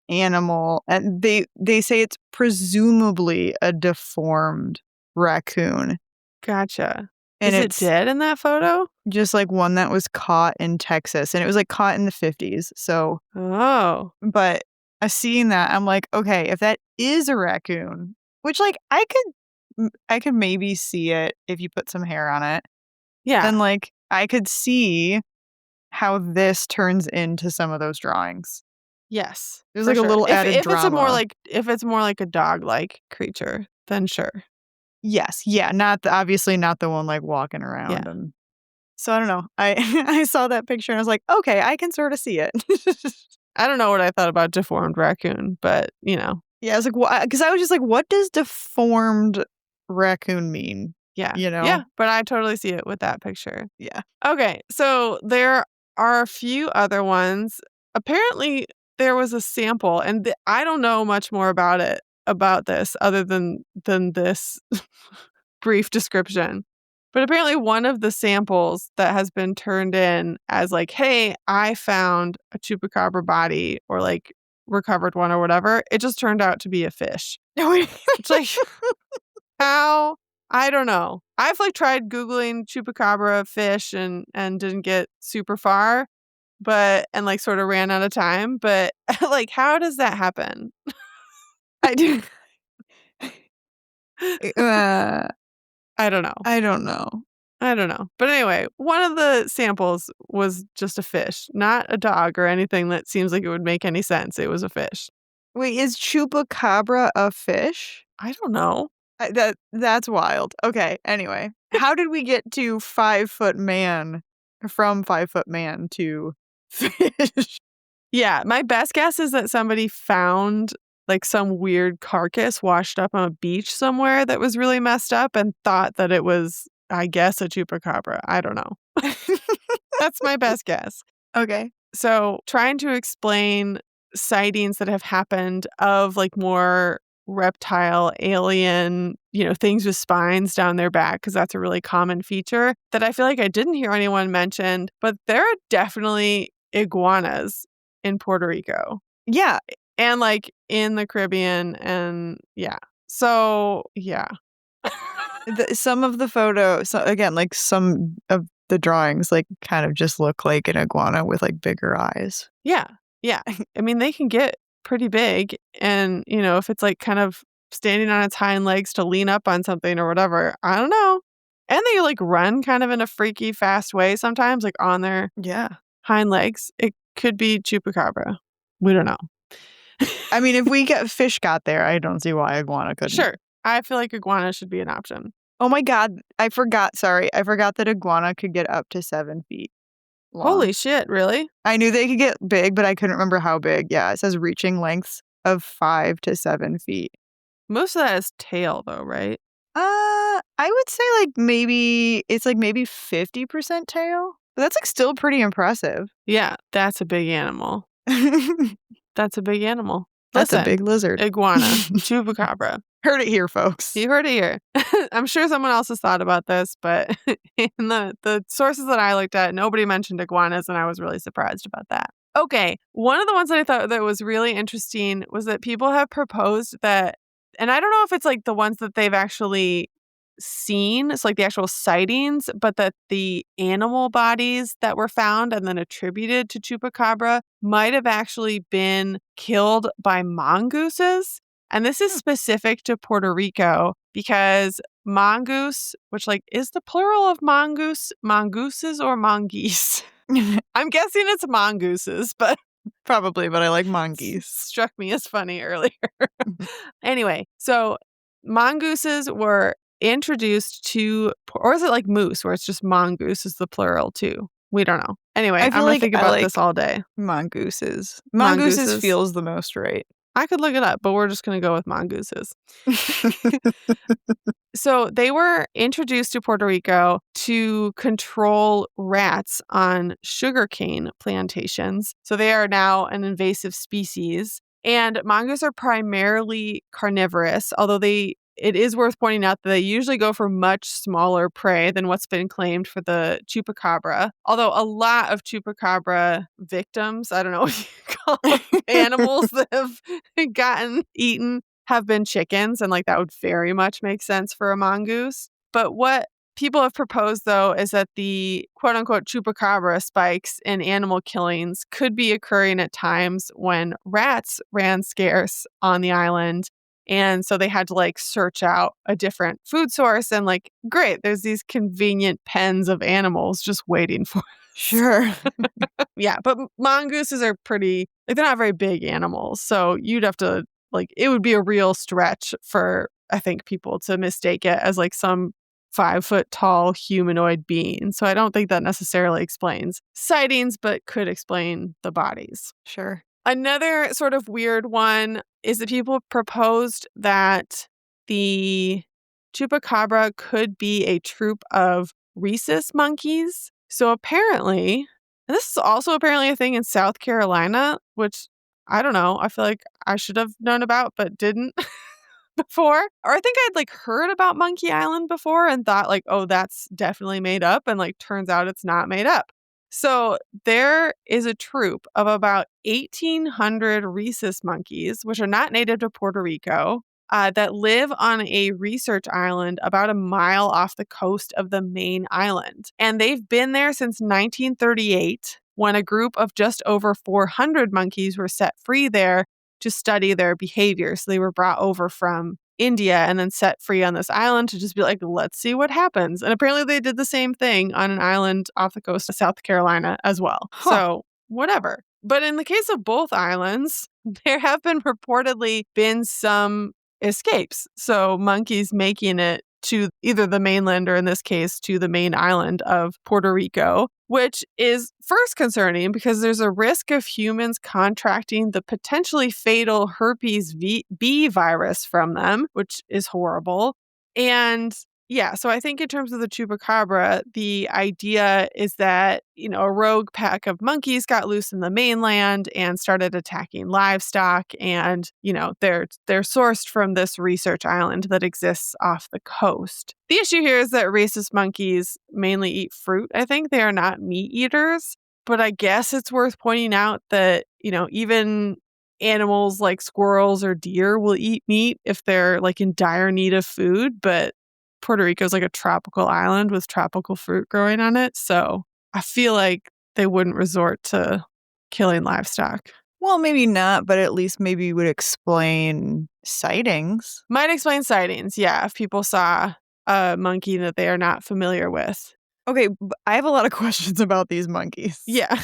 animal, and they say it's presumably a deformed raccoon, Gotcha. and Is it it's dead in that photo? just like one that was caught in Texas, and it was like caught in the 50s. So, Oh, but seeing that, I'm like, okay, if that is a raccoon, which like I could maybe see it if you put some hair on it, yeah. then like I could see how this turns into some of those drawings. Yes. There's for like a sure. little added if it's drama. if it's more like a dog-like creature, then sure. Yes, yeah, obviously not the one like walking around. Yeah. And so I don't know. I I saw that picture and I was like, okay, I can sort of see it. I don't know what I thought about deformed raccoon, but Yeah, I was like, because I was just like, what does deformed raccoon mean? Yeah. you know? Yeah, but I totally see it with that picture. Yeah. Okay, so there are a few other ones. Apparently, there was a sample, and I don't know much more about this other than this brief description. But apparently, one of the samples that has been turned in as like, "Hey, I found a chupacabra body," or like recovered one or whatever, it just turned out to be a fish. It's like, how? I don't know. I've like tried Googling chupacabra fish and didn't get super far, but and like sort of ran out of time. But like, how does that happen? I do. Uh, I don't know. I don't know. I don't know. But anyway, one of the samples was just a fish, not a dog or anything that seems like it would make any sense. It was a fish. Wait, is chupacabra a fish? I don't know. That's wild. Okay, anyway. How did we get to 5-foot man from 5-foot man to fish? Yeah, my best guess is that somebody found like some weird carcass washed up on a beach somewhere that was really messed up and thought that it was, I guess, a chupacabra. I don't know. That's my best guess. Okay. So, trying to explain sightings that have happened of like more reptile, alien, things with spines down their back, because that's a really common feature that I feel like I didn't hear anyone mention, but there are definitely iguanas in Puerto Rico Yeah, and like in the Caribbean. And yeah. So, yeah. some of the photos, so again, like some of the drawings, like kind of just look like an iguana with like bigger eyes. Yeah. Yeah. I mean, they can get pretty big. And, if it's like kind of standing on its hind legs to lean up on something or whatever, I don't know. And they like run kind of in a freaky fast way sometimes, like on their Yeah. hind legs. It could be chupacabra. We don't know. I mean, if we get fish got there, I don't see why iguana couldn't. Sure. I feel like iguana should be an option. Oh my God. I forgot. Sorry. I forgot that iguana could get up to 7 feet long. Holy shit, really? I knew they could get big, but I couldn't remember how big. Yeah. It says reaching lengths of 5 to 7 feet. Most of that is tail though, right? I would say maybe 50% tail. But that's like still pretty impressive. Yeah, that's a big animal. That's a big animal. That's a Listen, big lizard. iguana, chupacabra. Heard it here, folks. You heard it here. I'm sure someone else has thought about this, but in the sources that I looked at, nobody mentioned iguanas, and I was really surprised about that. Okay, one of the ones that I thought that was really interesting was that people have proposed that, and I don't know if it's like the ones that they've actually seen, it's like the actual sightings, but that the animal bodies that were found and then attributed to chupacabra might have actually been killed by mongooses. And this is specific to Puerto Rico because mongoose, which like is the plural of mongooses or mongoose? I'm guessing it's mongooses, but Probably, but I like mongoose. struck me as funny earlier. Anyway, so mongooses were introduced to, or is it like moose where it's just mongoose is the plural too? We don't know. Anyway, I I'm feel going to like think I about like this all day. mongooses. Mongooses Mongooses. feels the most right. I could look it up, but we're just going to go with mongooses. So they were introduced to Puerto Rico to control rats on sugarcane plantations. So they are now an invasive species. And mongoose are primarily carnivorous, although it is worth pointing out that they usually go for much smaller prey than what's been claimed for the chupacabra. Although a lot of chupacabra victims, I don't know what you call them, animals that have gotten eaten have been chickens, and like that would very much make sense for a mongoose. But what people have proposed, though, is that the quote unquote chupacabra spikes in animal killings could be occurring at times when rats ran scarce on the island. And so they had to like search out a different food source. And like, great, there's these convenient pens of animals just waiting for us. Sure. Yeah, but mongooses are pretty, like, they're not very big animals. So you'd have to, like, it would be a real stretch for, I think, people to mistake it as like some 5-foot tall humanoid being. So I don't think that necessarily explains sightings, but could explain the bodies. Sure. Another sort of weird one is that people proposed that the Chupacabra could be a troop of rhesus monkeys. So apparently, and this is also apparently a thing in South Carolina, which I don't know. I feel like I should have known about, but didn't before. Or I think I'd like heard about Monkey Island before and thought like, oh, that's definitely made up. And like turns out it's not made up. So there is a troop of about 1,800 rhesus monkeys, which are not native to Puerto Rico, that live on a research island about a mile off the coast of the main island. And they've been there since 1938 when a group of just over 400 monkeys were set free there to study their behavior. So they were brought over from India and then set free on this island to just be like, let's see what happens. And apparently they did the same thing on an island off the coast of South Carolina as well. Huh. So whatever. But in the case of both islands, there have been reportedly been some escapes. So monkeys making it to either the mainland or in this case to the main island of Puerto Rico, which is first concerning because there's a risk of humans contracting the potentially fatal herpes B virus from them, which is horrible. And yeah, so I think in terms of the chupacabra, the idea is that, a rogue pack of monkeys got loose in the mainland and started attacking livestock. And, they're sourced from this research island that exists off the coast. The issue here is that rhesus monkeys mainly eat fruit. I think they are not meat eaters. But I guess it's worth pointing out that, even animals like squirrels or deer will eat meat if they're like in dire need of food. But Puerto Rico is like a tropical island with tropical fruit growing on it. So I feel like they wouldn't resort to killing livestock. Well, maybe not, but at least maybe would explain sightings. Might explain sightings, yeah, if people saw a monkey that they are not familiar with. Okay, I have a lot of questions about these monkeys. Yeah.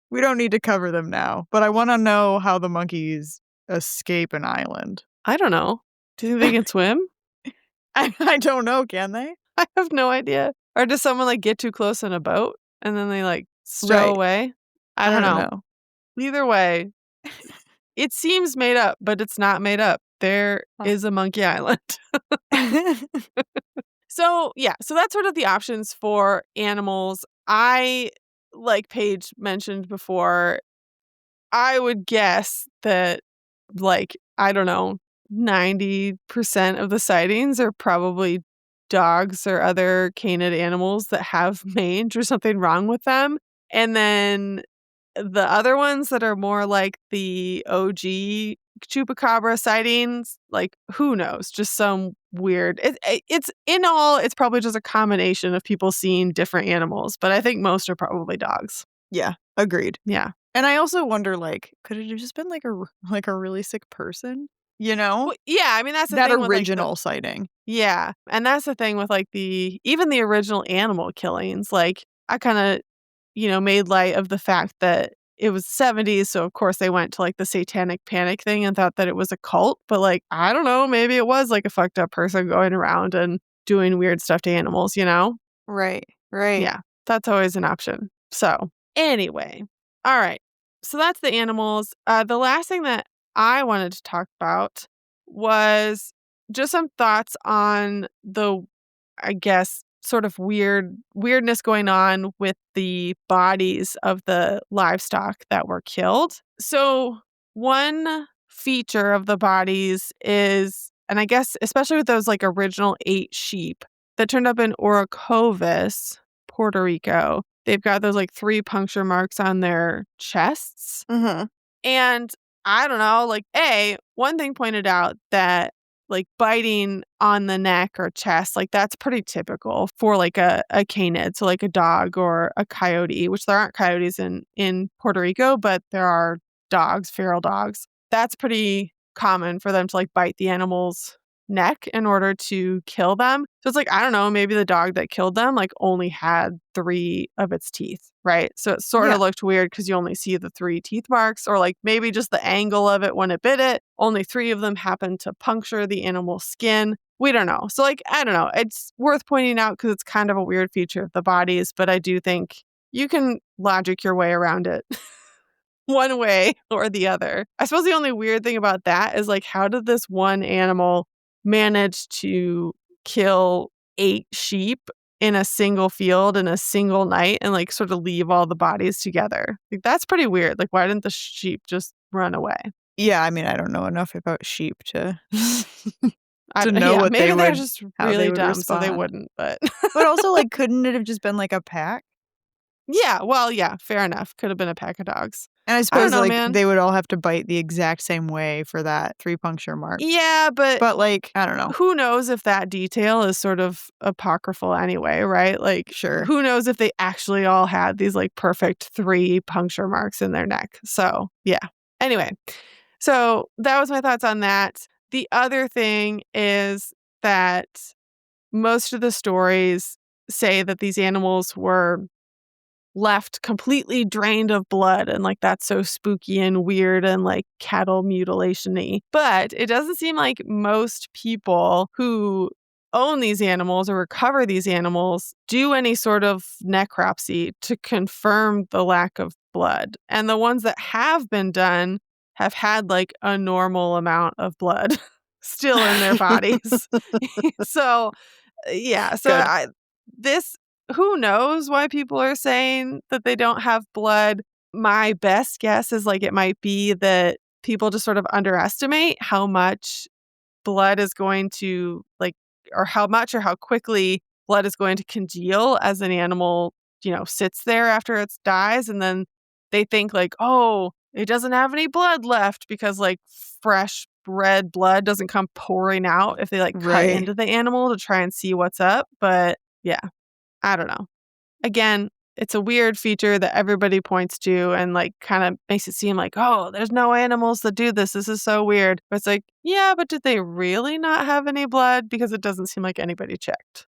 We don't need to cover them now, but I want to know how the monkeys escape an island. I don't know. Do you think they can swim? I don't know, can they? I have no idea. Or does someone like get too close in a boat and then they like stow Right. away? I don't know. Either way, it seems made up, but it's not made up. There is a monkey island. So that's sort of the options for animals. I, like Paige mentioned before, I would guess that, like, I don't know, 90% of the sightings are probably dogs or other canid animals that have mange or something wrong with them. And then the other ones that are more like the OG chupacabra sightings, like, who knows? Just some weird. It's probably just a combination of people seeing different animals, but I think most are probably dogs. Yeah, agreed. Yeah. And I also wonder, like, could it have just been like a really sick person? Well, yeah, I mean, that's the that thing with, original sighting. Yeah, and that's the thing with, like, even the original animal killings, like, I kinda, made light of the fact that it was 70s, so of course they went to, like, the satanic panic thing and thought that it was a cult, but, like, I don't know, maybe it was, like, a fucked up person going around and doing weird stuff to animals, Right, right. Yeah, that's always an option. So, anyway, alright, so that's the animals. The last thing that I wanted to talk about was just some thoughts on the, I guess, sort of weirdness going on with the bodies of the livestock that were killed. So one feature of the bodies is, and I guess especially with those like original 8 sheep that turned up in Orocovis, Puerto Rico, they've got those like 3 puncture marks on their chests. Mm-hmm. And I don't know, like, one thing pointed out that, like, biting on the neck or chest, like, that's pretty typical for, like, a canid, so, like, a dog or a coyote, which there aren't coyotes in Puerto Rico, but there are dogs, feral dogs. That's pretty common for them to, like, bite the animal's neck in order to kill them. So it's like, I don't know, maybe the dog that killed them, like, only had 3 of its teeth, right? So it sort of looked weird because you only see the 3 teeth marks, or like maybe just the angle of it when it bit it. Only 3 of them happened to puncture the animal's skin. We don't know. So, like, I don't know. It's worth pointing out because it's kind of a weird feature of the bodies, but I do think you can logic your way around it. One way or the other. I suppose the only weird thing about that is, like, how did this one animal manage to kill 8 sheep in a single field in a single night and like sort of leave all the bodies together. Like, that's pretty weird. Like, why didn't the sheep just run away? Yeah, I mean, I don't know enough about sheep to I to don't know yeah, what they maybe they're would just how they really would dumb, so they respond. wouldn't, but But also, like, couldn't it have just been, like, a pack? yeah, well, yeah, fair enough. Could have been a pack of dogs. And I I don't suppose, know, like, man. they would all have to bite the exact same way for that 3 puncture mark. Yeah, but But, like, I don't know. who knows if that detail is sort of apocryphal anyway, right? Like, Sure. who knows if they actually all had these like perfect 3 puncture marks in their neck. So, yeah. Anyway, so that was my thoughts on that. The other thing is that most of the stories say that these animals were left completely drained of blood, and like that's so spooky and weird and like cattle mutilation-y. But it doesn't seem like most people who own these animals or recover these animals do any sort of necropsy to confirm the lack of blood. And the ones that have been done have had like a normal amount of blood still in their bodies. So yeah, so Good. this who knows why people are saying that they don't have blood. My best guess is like it might be that people just sort of underestimate how much blood is going to like or how much or how quickly blood is going to congeal as an animal, sits there after it dies, and then they think like, "Oh, it doesn't have any blood left," because like fresh red blood doesn't come pouring out if they like cut Right. into the animal to try and see what's up. But yeah, I don't know. Again, it's a weird feature that everybody points to and like kind of makes it seem like, oh, there's no animals that do this. This is so weird. But it's like, yeah, but did they really not have any blood? Because it doesn't seem like anybody checked.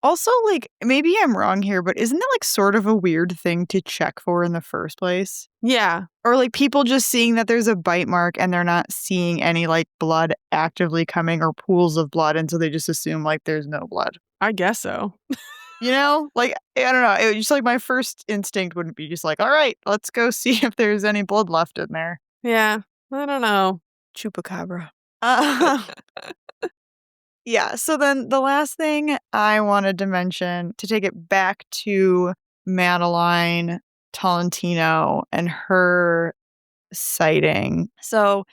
Also, like, maybe I'm wrong here, but isn't that, like, sort of a weird thing to check for in the first place? Yeah, Or, like, people just seeing that there's a bite mark and they're not seeing any, like, blood actively coming or pools of blood, and so they just assume, like, there's no blood. I guess so. You know? Like, I don't know, it was just, like, my first instinct wouldn't be just like, "Alright, let's go see if there's any blood left in there." Yeah, I don't know. Chupacabra. Uh, yeah, so then the last thing I wanted to mention, to take it back to Madeline Tolentino and her sighting. So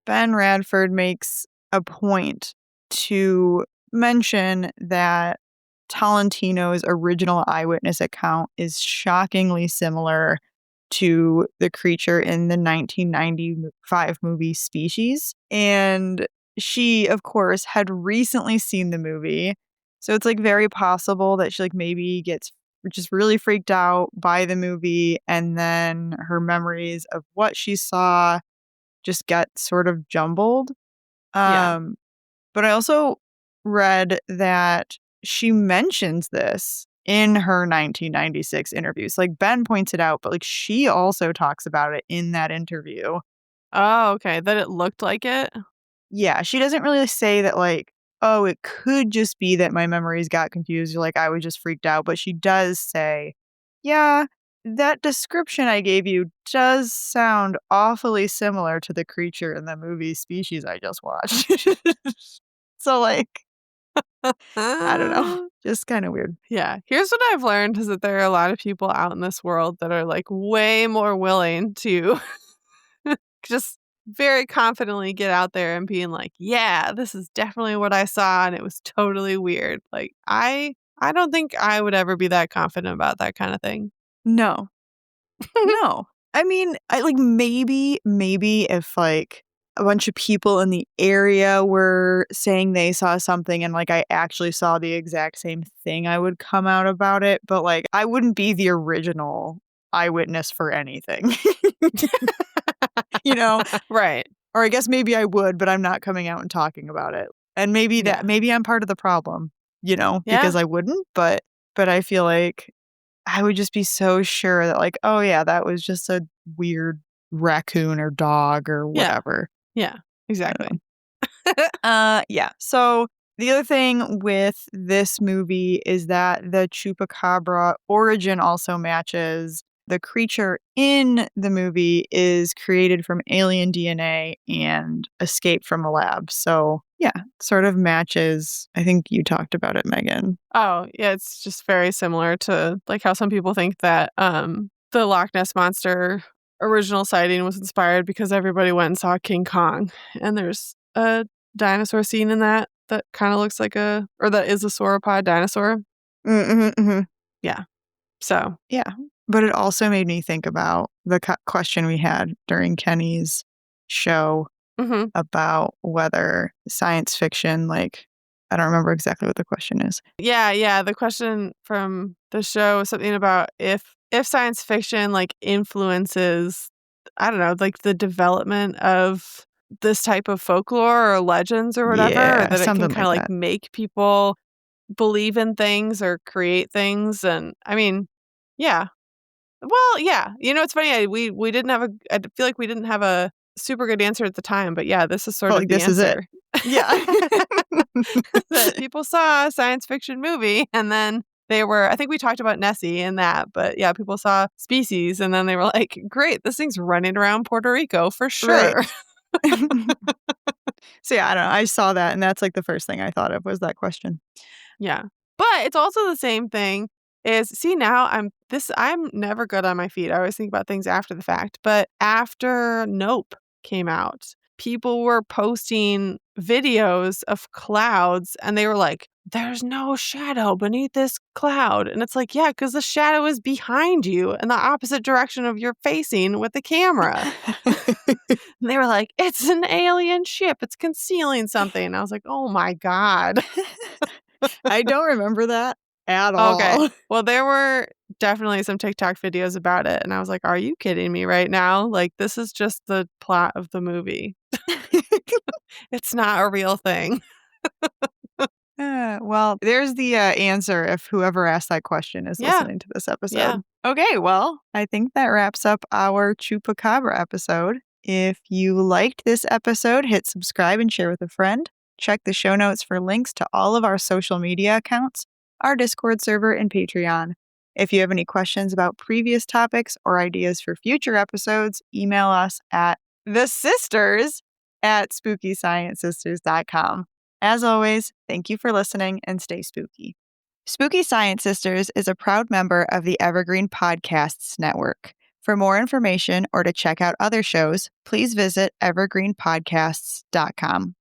Ben Radford makes a point to mention that Tolentino's original eyewitness account is shockingly similar to the creature in the 1995 movie Species. And she, of course, had recently seen the movie. So it's like very possible that she like maybe gets just really freaked out by the movie, and then her memories of what she saw just get sort of jumbled. Yeah. Um, but I also read that she mentions this in her 1996 interviews. Like Ben points it out, but like she also talks about it in that interview. Oh, okay. That it looked like it? Yeah, she doesn't really say that like, oh, it could just be that my memories got confused or like I was just freaked out, but she does say, yeah, that description I gave you does sound awfully similar to the creature in the movie Species I just watched. So like, I don't know, just kind of weird. Yeah. Here's what I've learned is that there are a lot of people out in this world that are like way more willing to just very confidently get out there and being like, yeah, this is definitely what I saw and it was totally weird. Like I don't think I would ever be that confident about that kind of thing. No, no. I mean, I like maybe if like a bunch of people in the area were saying they saw something and like I actually saw the exact same thing, I would come out about it. But like I wouldn't be the original eyewitness for anything. You know? Right. Or I guess maybe I would, but I'm not coming out and talking about it. And Yeah. maybe I'm part of the problem, Yeah. because I wouldn't, but I feel like I would just be so sure that like, "Oh, yeah, that was just a weird raccoon or dog or Yeah. whatever." Yeah. I don't Exactly. know. Yeah, so the other thing with this movie is that the Chupacabra origin also matches the creature in the movie is created from alien DNA and escaped from a lab. So, yeah, sort of matches. I think you talked about it, Megan. Oh, yeah, it's just very similar to like how some people think that the Loch Ness Monster original sighting was inspired because everybody went and saw King Kong. And there's a dinosaur scene in that kind of looks like that is a sauropod dinosaur. Yeah. So, yeah. But it also made me think about the question we had during Kenny's show about whether science fiction, like, I don't remember exactly what the question is. Yeah. The question from the show was something about if science fiction like influences, I don't know, like the development of this type of folklore or legends or whatever, or Yeah, that it can something kind of like like that. make people believe in things or create things. And I mean, yeah. Well, yeah. It's funny. We didn't have I feel like we didn't have a super good answer at the time, but yeah, this is sort But of like, the this is it. answer. Yeah. That people saw a science fiction movie and then I think we talked about Nessie in that, but yeah, people saw Species and then they were like, great, this thing's running around Puerto Rico for Right. sure. So yeah, I don't know. I saw that and that's like the first thing I thought of was that question. Yeah. But it's also the same thing see now I'm never good on my feet. I always think about things after the fact. But after Nope came out, people were posting videos of clouds and they were like, there's no shadow beneath this cloud. And it's like, yeah, because the shadow is behind you in the opposite direction of you're facing with the camera. And they were like, it's an alien ship. It's concealing something. And I was like, oh my God. I don't remember that at Okay. all. Well, there were definitely some TikTok videos about it. And I was like, are you kidding me right now? Like, this is just the plot of the movie. It's not a real thing. Well, there's the answer if whoever asked that question is Yeah. listening to this Yeah. episode. Okay, well, I think that wraps up our Chupacabra episode. If you liked this episode, hit subscribe and share with a friend. Check the show notes for links to all of our social media accounts, our Discord server, and Patreon. If you have any questions about previous topics or ideas for future episodes, email us at thesisters@spookysciencesisters.com. As always, thank you for listening and stay spooky. Spooky Science Sisters is a proud member of the Evergreen Podcasts Network. For more information or to check out other shows, please visit evergreenpodcasts.com.